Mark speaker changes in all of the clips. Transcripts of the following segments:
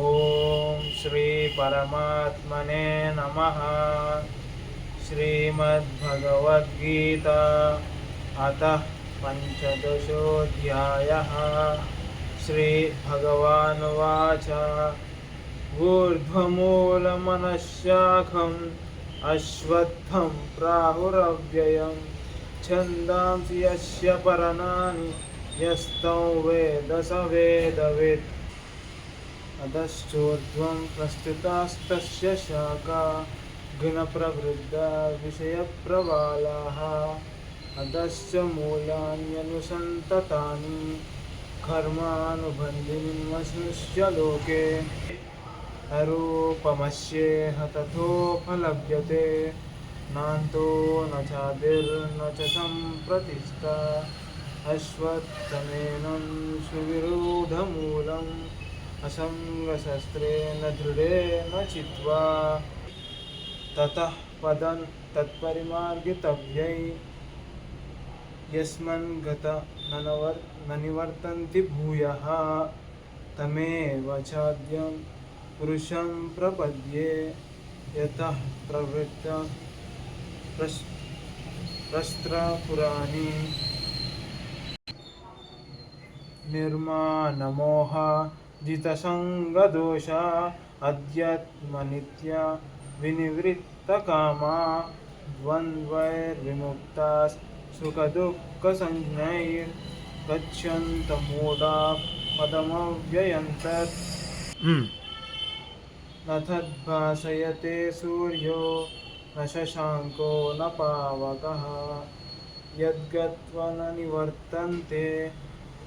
Speaker 1: ओम श्री परमात्मने नमः। श्रीमद्भगवद्गीता अतः पंचदशोऽध्यायः। श्रीभगवानुवाच ऊर्ध्वमूलमनःशाखम् अश्वत्थं प्राहुरव्ययम् छन्दांसि यस्य पर्णानि यस्तं वेद स वेदवित्। अधश्चोर्ध्वं प्रस्तुतास्तस्य शाखा गुणप्रवृद्धा विषयप्रवालाः। अधश्च मूलान्यनुसन्ततानि कर्मानुबन्धीन्वशुष्य लोके। अरूपमस्येह तथोपलभ्यते नान्तो न चादिर्न च सम्प्रतिष्ठा। अश्वत्थमेनं सुविरूढमूलम् असङ्गशस्त्रेण दृढेन चित्वा। ततः पदं तत्परिमार्गितव्यै यस्मिन् गता न निवर्तन्ति भूयः। तमेव चाद्यं पुरुषं प्रपद्ये यतः प्रस्त्रपुराणि। निर्माणमोह जितसङ्गदोषा अध्यात्मनित्या विनिवृत्तकामा। द्वन्द्वैर्विमुक्ताः सुखदुःखसंज्ञैर्गच्छन्तमूढाः पदमव्ययं तत्। न तद्भासयते सूर्यो न शशाङ्को न पावकः यद्गत्वा न निवर्तन्ते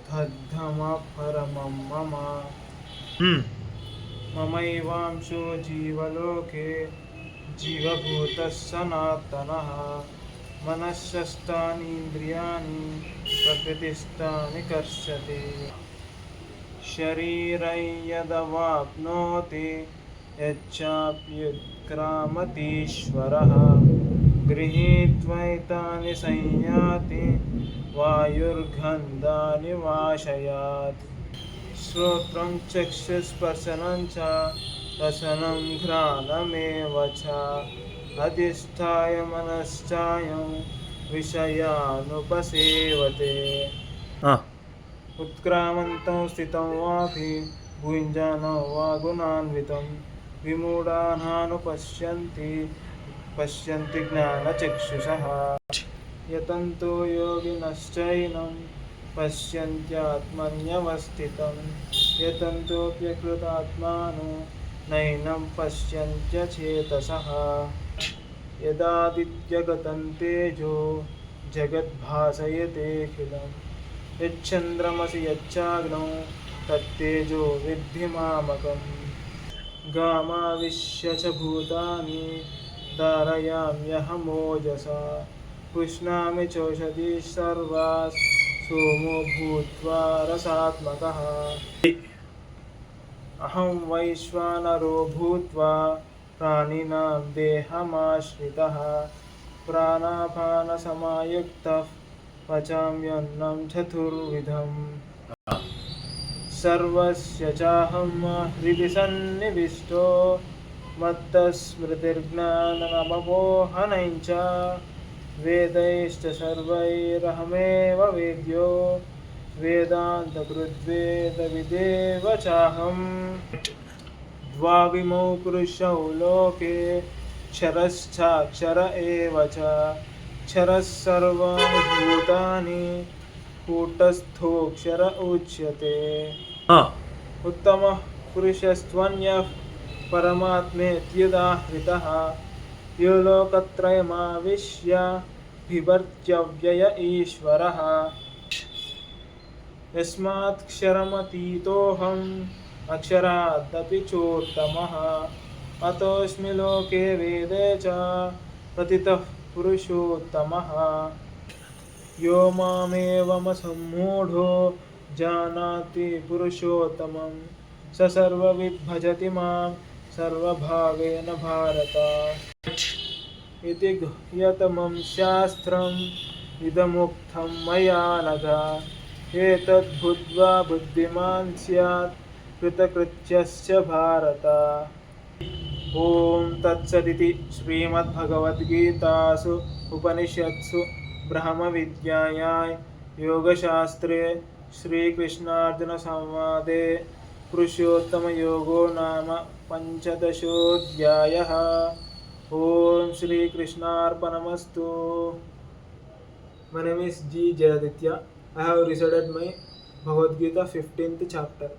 Speaker 1: तद्धमः परमं मम। ममैवांशो जीवलोके जीवभूतः सनातनः। मनःषष्ठानीन्द्रियाणि प्रकृतिस्थानि कर्षति। शरीरं यदवाप्नोति यच्चाप्युत्क्रामतीश्वरः गृहीत्वैतानि संयाति वायुर्गन्धानि वाशयात्। श्रोत्रं चक्षुस्पर्शनं च रसनं घ्राणमेव च अधिष्ठाय मनश्चायं विषयानुपसेवते। उत्क्रामन्तं स्थितं वापि भुञ्जानं वा गुणान्वितं पश्यन्ति ज्ञानचक्षुषः। यतन्तो योगिनश्चैनं पश्यन्त्यात्मन्यवस्थितं यतन्तोऽप्यकृतात्मानो नैनं पश्यन्त्यचेतसः। यदादित्यगतं तेजो जगद्भासयतेऽखिलम् यच्चन्द्रमसि यच्चाग्नौ तत्तेजो विद्धि मामकम्। गामाविश्य च भूतानि धारयाम्यहमोजसा पुष्णामि चौषधीः सर्वाः सोमो भूत्वा रसात्मकः। अहं वैश्वानरो भूत्वा प्राणिनां देहमाश्रितः प्राणापानसमायुक्तः पचाम्यन्नं चतुर्विधम्। सर्वस्य चाहं हृदि सन्निविष्टो मत्तस्मृतिर्ज्ञानमपोहनं च वेदैश्च सर्वैरहमेव वेद्यो वेदान्तकृद्वेदविदेव चाहम्। द्वाविमौ पुरुषौ लोके क्षरश्चाक्षर एव च क्षरः सर्वाणि भूतानि कूटस्थोऽक्षर उच्यते। उत्तमः पुरुषस्त्वन्यः परमात्मेत्युदाहृतः यो लोकत्रयमाविश्य बिभर्त्यव्यय ईश्वरः। यस्मात्क्षरमतीतोऽहम् अक्षरादपि चोत्तमः अतोऽस्मि लोके वेदे च प्रतितः पुरुषोत्तमः। यो मामेवमसम्मूढो जानाति पुरुषोत्तमं स सर्वविद् भजति मां सर्वभावेन भारत। इति गुह्यतमं शास्त्रम् इदमुक्तं मया नघ एतद्बुद्ध्वा बुद्धिमान् स्यात् कृतकृत्यश्च भारत। ॐ तत्सदिति श्रीमद्भगवद्गीतासु उपनिषत्सु ब्रह्मविद्यायां योगशास्त्रे श्रीकृष्णार्जुनसंवादे पुरुषोत्तमयोगो नाम पञ्चदशोऽध्यायः। ॐ श्रीकृष्णार्पणमस्तु। My name is G. Jayaditya. I have recited my Bhagavad Gita 15th chapter.